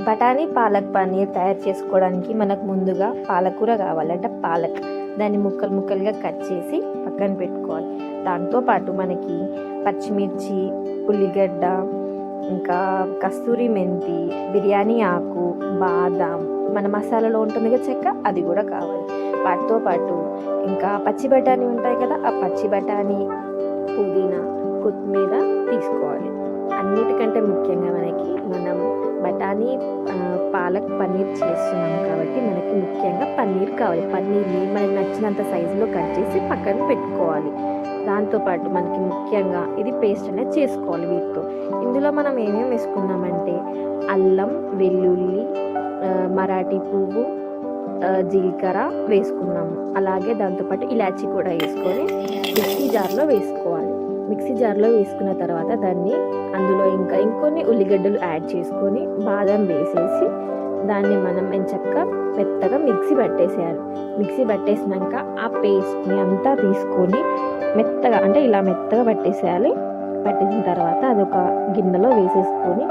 బఠానీ పాలక్ పన్నీర్ తయారు చేసుకోవడానికి మనకు ముందుగా పాలకూర కావాలి, అంటే పాలక్. దాన్ని ముక్కలు ముక్కలుగా కట్ చేసి పక్కన పెట్టుకోవాలి. దాంతోపాటు మనకి పచ్చిమిర్చి, ఉల్లిగడ్డ, ఇంకా కస్తూరి మెంతి, బిర్యానీ ఆకు, బాదం, మన మసాలాలో ఉంటుంది కదా చెక్క, అది కూడా కావాలి. వాటితో పాటు ఇంకా పచ్చి బఠానీ ఉంటాయి కదా, ఆ పచ్చి బఠానీ, పుదీనా, కొత్తిమీర తీసుకోవాలి. అన్నిటికంటే ముఖ్యంగా మనం బఠానీ పాలక్ పన్నీర్ చేస్తున్నాం కాబట్టి మనకి ముఖ్యంగా పన్నీర్ కావాలి. పన్నీర్ని మనకి నచ్చినంత సైజులో కట్ చేసి పక్కన పెట్టుకోవాలి. దాంతోపాటు మనకి ముఖ్యంగా ఇది పేస్ట్ అనేది చేసుకోవాలి వీటితో. ఇందులో మనం ఏమేమి వేసుకున్నామంటే అల్లం, వెల్లుల్లి, మరాఠీ పువ్వు, జీలకర్ర వేసుకున్నాము. అలాగే దాంతోపాటు ఇలాచీ కూడా వేసుకొని మిక్సీ జార్లో వేసుకోవాలి. మిక్సీ జార్లో వేసుకున్న తర్వాత దాన్ని అందులో ఇంకా ఇంకొన్ని ఉల్లిగడ్డలు యాడ్ చేసుకొని బాదం వేసేసి దాన్ని మనం ఎంచక్కా మెత్తగా మిక్సీ పట్టేసేయాలి. మిక్సీ పట్టేసినాక ఆ పేస్ట్ని అంతా తీసుకొని మెత్తగా, అంటే ఇలా మెత్తగా పట్టేసేయాలి. పట్టేసిన తర్వాత అదొక గిన్నెలో వేసేసుకొని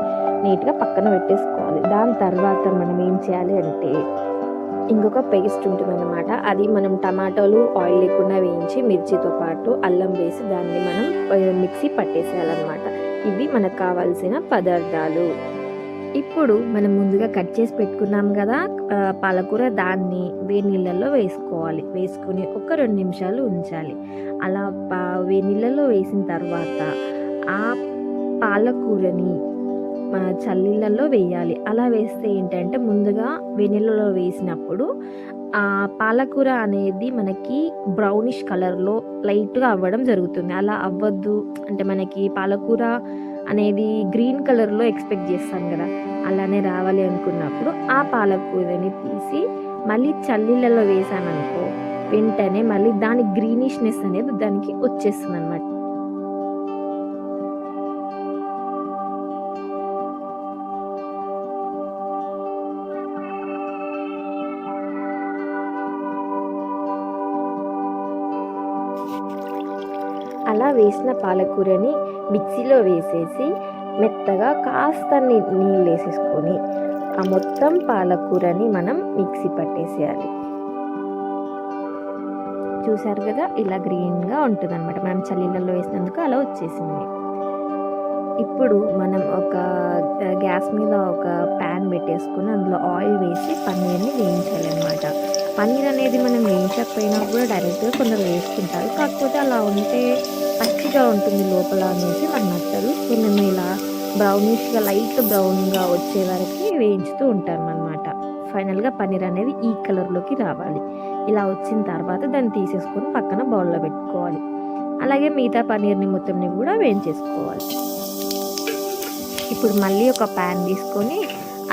నీట్గా పక్కన పెట్టేసుకోవాలి. దాని తర్వాత మనం ఏం చేయాలి అంటే ఇంకొక పేస్ట్ ఉంటుందన్నమాట. అది మనం టమాటోలు ఆయిల్ లేకుండా వేయించి మిర్చితో పాటు అల్లం వేసి దాన్ని మనం మిక్సీ పట్టేసేయాలన్నమాట. ఇవి మనకు కావాల్సిన పదార్థాలు. ఇప్పుడు మనం ముందుగా కట్ చేసి పెట్టుకున్నాం కదా పాలకూర, దాన్ని వేడి నీళ్ళల్లో వేసుకోవాలి. వేసుకుని ఒక 2 నిమిషాలు ఉంచాలి. అలా వేడి నీళ్ళల్లో వేసిన తర్వాత ఆ పాలకూరని చల్లీళ్ళల్లో వేయాలి. అలా వేస్తే ఏంటంటే ముందుగా వెన్నెలలో వేసినప్పుడు ఆ పాలకూర అనేది మనకి బ్రౌనిష్ కలర్లో లైట్గా అవ్వడం జరుగుతుంది. అలా అవ్వద్దు అంటే మనకి పాలకూర అనేది గ్రీన్ కలర్లో ఎక్స్పెక్ట్ చేస్తాం కదా, అలానే రావాలి అనుకున్నప్పుడు ఆ పాలకూరని తీసి మళ్ళీ చల్లీళ్ళలో వేసామనుకో వెంటనే మళ్ళీ దాని గ్రీనిష్నెస్ అనేది దానికి వచ్చేస్తుంది అన్నమాట. అలా వేసిన పాలకూరని మిక్సీలో వేసేసి మెత్తగా కాస్త నీళ్ళు వేసేసుకొని ఆ మొత్తం పాలకూరని మనం మిక్సీ పట్టేసేయాలి. చూసారు కదా, ఇలా గ్రీన్గా ఉంటుంది అనమాట. మనం చల్లీళ్ళలో వేసినందుకు అలా వచ్చేసింది. ఇప్పుడు మనం ఒక గ్యాస్ మీద ఒక ప్యాన్ పెట్టేసుకుని అందులో ఆయిల్ వేసి పన్నీర్ని వేయించాలన్నమాట. పన్నీర్ అనేది మనం వేయించకపోయినా కూడా డైరెక్ట్గా కొందరు వేసుకుంటారు. కాకపోతే అలా ఉంటే పచ్చిగా ఉంటుంది లోపల అనేసి నాకు నచ్చదు. సో మేము ఇలా బ్రౌనిష్గా లైట్ బ్రౌన్గా వచ్చే వరకు వేయించుతూ ఉంటాం అన్నమాట. ఫైనల్గా పన్నీర్ అనేది ఈ కలర్లోకి రావాలి. ఇలా వచ్చిన తర్వాత దాన్ని తీసేసుకొని పక్కన బౌల్లో పెట్టుకోవాలి. అలాగే మిగతా పన్నీర్ని మొత్తంని కూడా వేయించేసుకోవాలి. ఇప్పుడు మళ్ళీ ఒక ప్యాన్ తీసుకొని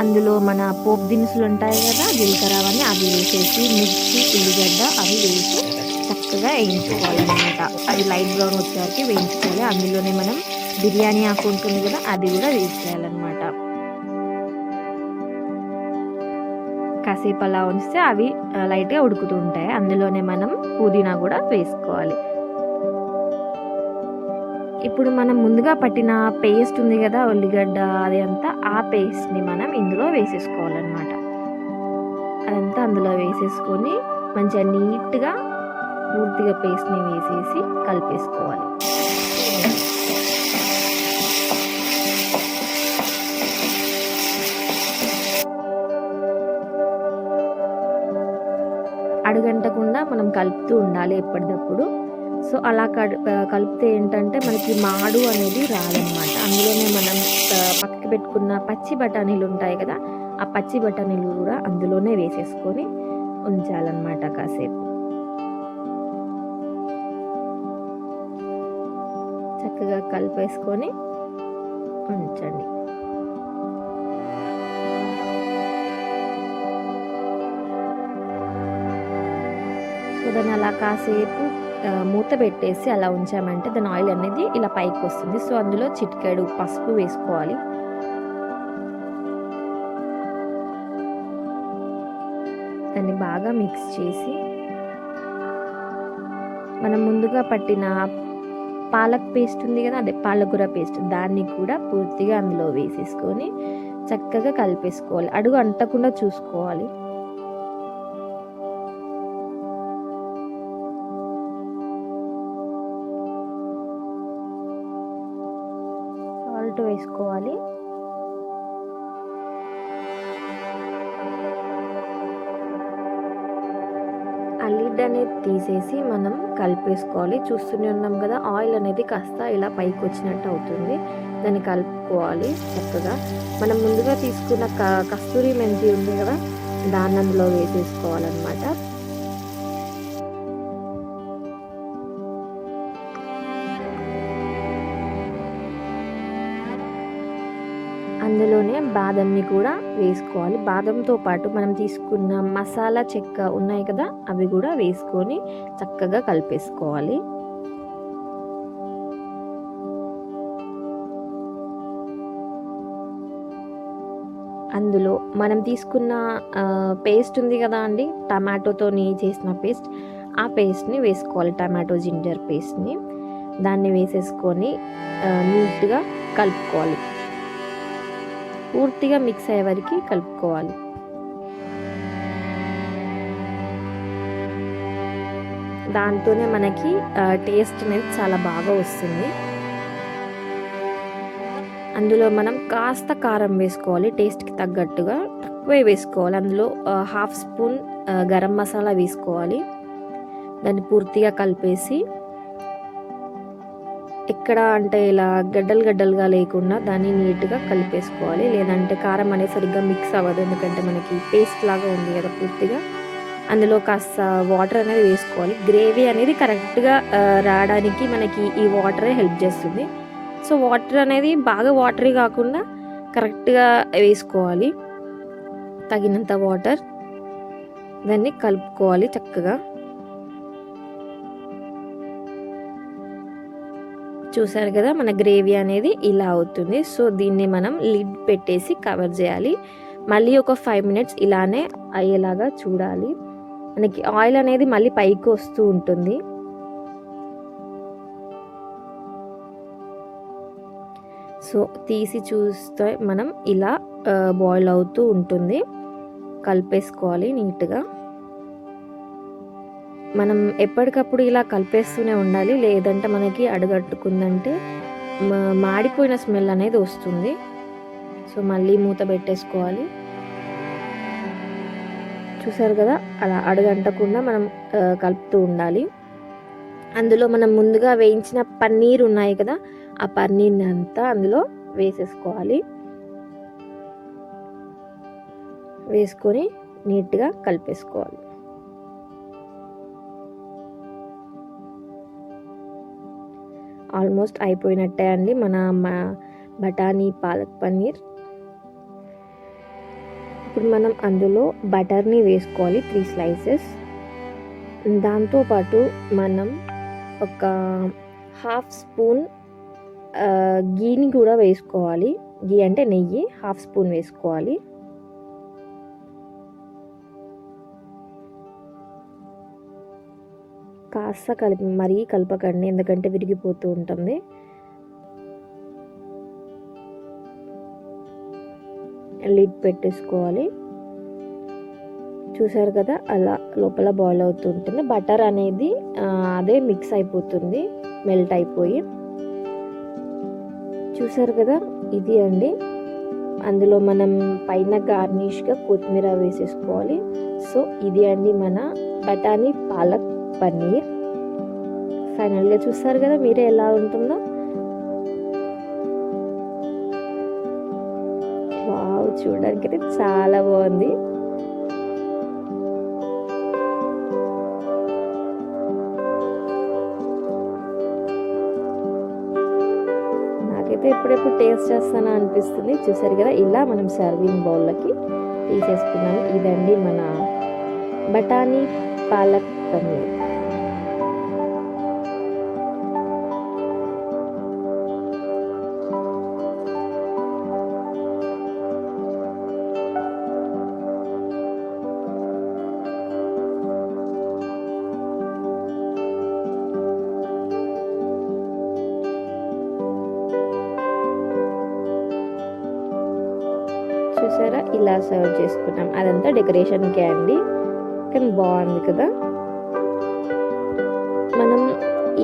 అందులో మన పోపు దినుసులు ఉంటాయి కదా, జీలకర్ర అవన్నీ అవి వేసేసి మిర్చి, ఉల్లిగడ్డ అవి వేసి చక్కగా వేయించుకోవాలన్నమాట. అది లైట్ బ్రౌన్ వచ్చేసరికి వేయించుకోవాలి. అందులోనే మనం బిర్యానీ ఆకు ఉంటుంది కదా, అది కూడా వేసేయాలన్నమాట. కాసేపు అలా ఉంచితే అవి లైట్గా ఉడుకుతూ ఉంటాయి. అందులోనే మనం పుదీనా కూడా వేసుకోవాలి. ఇప్పుడు మనం ముందుగా పట్టిన పేస్ట్ ఉంది కదా ఉల్లిగడ్డ, అది అంతా ఆ పేస్ట్ని మనం ఇందులో వేసేసుకోవాలన్నమాట. అదంతా అందులో వేసేసుకొని మంచిగా నీట్గా పూర్తిగా పేస్ట్ని వేసేసి కలిపేసుకోవాలి. అడుగంటకుండా మనం కలుపుతూ ఉండాలి ఎప్పటికప్పుడు. సో అలా కలిపితే ఏంటంటే మనకి మాడు అనేది రాదనమాట. అందులోనే మనం పక్కకి పెట్టుకున్న పచ్చి బఠానీలు ఉంటాయి కదా, ఆ పచ్చి బఠానీలు కూడా అందులోనే వేసేసుకొని ఉంచాలన్నమాట కాసేపు. చక్కగా కలిపేసుకొని ఉంచండి. సో దాన్ని అలా కాసేపు మూత పెట్టేసి అలా ఉంచామంటే దాని ఆయిల్ అనేది ఇలా పైకి వస్తుంది. సో అందులో చిటికెడు పసుపు వేసుకోవాలి. దాన్ని బాగా మిక్స్ చేసి మనం ముందుగా పట్టిన పాలక్ పేస్ట్ ఉంది కదా, అదే పాలకూర పేస్ట్, దాన్ని కూడా పూర్తిగా అందులో వేసేసుకొని చక్కగా కలిపేసుకోవాలి. అడుగు అంటకుండా చూసుకోవాలి. సాల్ట్ వేసుకోవాలి. ఆ లిడ్ అనేది తీసేసి మనం కలిపేసుకోవాలి. చూస్తూనే ఉన్నాం కదా, ఆయిల్ అనేది కాస్త ఇలా పైకి వచ్చినట్టు అవుతుంది. దాన్ని కలుపుకోవాలి చక్కగా. మనం ముందుగా తీసుకున్న కస్తూరి మెంతి ఉంది కదా, దాన్ని అందులో వేసేసుకోవాలన్నమాట. అందులోనే బాదంని కూడా వేసుకోవాలి. బాదంతో పాటు మనం తీసుకున్న మసాలా చెక్క ఉన్నాయి కదా, అవి కూడా వేసుకొని చక్కగా కలిపేసుకోవాలి. అందులో మనం తీసుకున్న పేస్ట్ ఉంది కదా అండి, టమాటోతోని చేసిన పేస్ట్, ఆ పేస్ట్ని వేసుకోవాలి. టమాటో జింజర్ పేస్ట్ని దాన్ని వేసేసుకొని నీట్గా కలుపుకోవాలి. పూర్తిగా మిక్స్ అయ్యే వరకు కలుపుకోవాలి. దాంతోనే మనకి టేస్ట్ అనేది చాలా బాగా వస్తుంది. అందులో మనం కాస్త కారం వేసుకోవాలి, టేస్ట్కి తగ్గట్టుగా తక్కువే వేసుకోవాలి. అందులో 1/2 స్పూన్ గరం మసాలా వేసుకోవాలి. దాన్ని పూర్తిగా కలిపేసి ఎక్కడ అంటే ఇలా గడ్డలు గడ్డలుగా లేకుండా దాన్ని నీట్గా కలిపేసుకోవాలి. లేదంటే కారం అనేది సరిగ్గా మిక్స్ అవ్వదు, ఎందుకంటే మనకి పేస్ట్ లాగా ఉంది కదా పూర్తిగా. అందులో కాస్త వాటర్ అనేది వేసుకోవాలి. గ్రేవీ అనేది కరెక్ట్గా రావడానికి మనకి ఈ వాటరే హెల్ప్ చేస్తుంది. సో వాటర్ అనేది బాగా వాటరీ కాకుండా కరెక్ట్గా వేసుకోవాలి, తగినంత వాటర్. దాన్ని కలుపుకోవాలి చక్కగా. చూసారు కదా, మన గ్రేవీ అనేది ఇలా అవుతుంది. సో దీన్ని మనం లిడ్ పెట్టేసి కవర్ చేయాలి. మళ్ళీ ఒక 5 మినిట్స్ ఇలానే అయ్యేలాగా చూడాలి. మనకి ఆయిల్ అనేది మళ్ళీ పైకి వస్తూ ఉంటుంది. సో తీసి చూస్తే మనం ఇలా బాయిల్ అవుతూ ఉంటుంది. కలిపేసుకోవాలి నీట్గా. మనం ఎప్పటికప్పుడు ఇలా కలిపేస్తూనే ఉండాలి, లేదంటే మనకి అడుగట్టుకుందంటే మాడిపోయిన స్మెల్ అనేది వస్తుంది. సో మళ్ళీ మూత పెట్టేసుకోవాలి. చూసారు కదా, అలా అడుగంటకుండా మనం కలుపుతూ ఉండాలి. అందులో మనం ముందుగా వేయించిన పన్నీర్ ఉన్నాయి కదా, ఆ పన్నీర్ని అంతా అందులో వేసేసుకోవాలి. వేసుకొని నీట్గా కలిపేసుకోవాలి. ఆల్మోస్ట్ అయిపోయినట్టే అండి మన బఠానీ పాలక్ పన్నీర్. ఇప్పుడు మనం అందులో బటర్ని వేసుకోవాలి 3 స్లైసెస్. దాంతోపాటు మనం ఒక 1/2 స్పూన్ గీని కూడా వేసుకోవాలి. గీ అంటే నెయ్యి 1/2 స్పూన్ వేసుకోవాలి. కాస్త మరీ కలపకండి, ఎందుకంటే విరిగిపోతూ ఉంటుంది. లిడ్ పెట్టేసుకోవాలి. చూసారు కదా, అలా లోపల బాయిల్ అవుతూ ఉంటుంది. బటర్ అనేది అదే మిక్స్ అయిపోతుంది, మెల్ట్ అయిపోయి. చూసారు కదా, ఇది అండి. అందులో మనం పైన గార్నిష్గా కొత్తిమీర వేసేసుకోవాలి. సో ఇది అండి మన బఠానీ పాలక్ పన్నీర్. ఫైనల్గా చూస్తారు కదా మీరే ఎలా ఉంటుందో. వావ్, చూడడానికి అయితే చాలా బాగుంది. నాకైతే ఎప్పుడెప్పుడు టేస్ట్ చేస్తానా అనిపిస్తుంది. చూసారు కదా, ఇలా మనం సర్వింగ్ బౌల్లోకి తీసేసుకున్నాము. ఇదండి మన బఠానీ పాలక్ పన్నీర్. ఇలా సర్వ్ చేసుకున్నాం. అదంతా డెకరేషన్కే అండి, కానీ బాగుంది కదా. మనం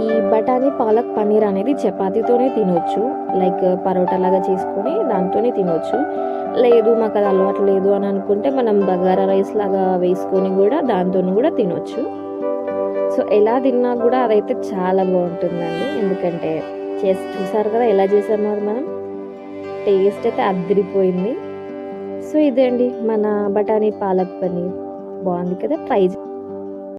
ఈ బఠానీ పాలక్ పన్నీర్ అనేది చపాతీతోనే తినొచ్చు, లైక్ పరోటా లాగా చేసుకొని దాంతోనే తినొచ్చు. లేదు మాకు అది అలవాటు లేదు అని అనుకుంటే మనం బగారా రైస్ లాగా వేసుకొని కూడా దాంతో కూడా తినొచ్చు. సో ఎలా తిన్నా కూడా అదైతే చాలా బాగుంటుందండి, ఎందుకంటే చూసారు కదా ఎలా చేసామో అది మనం. టేస్ట్ అయితే అదిరిపోయింది. సో ఇదే అండి మన బఠానీ పాలక్ పన్నీర్, బాగుంది కదా, ట్రై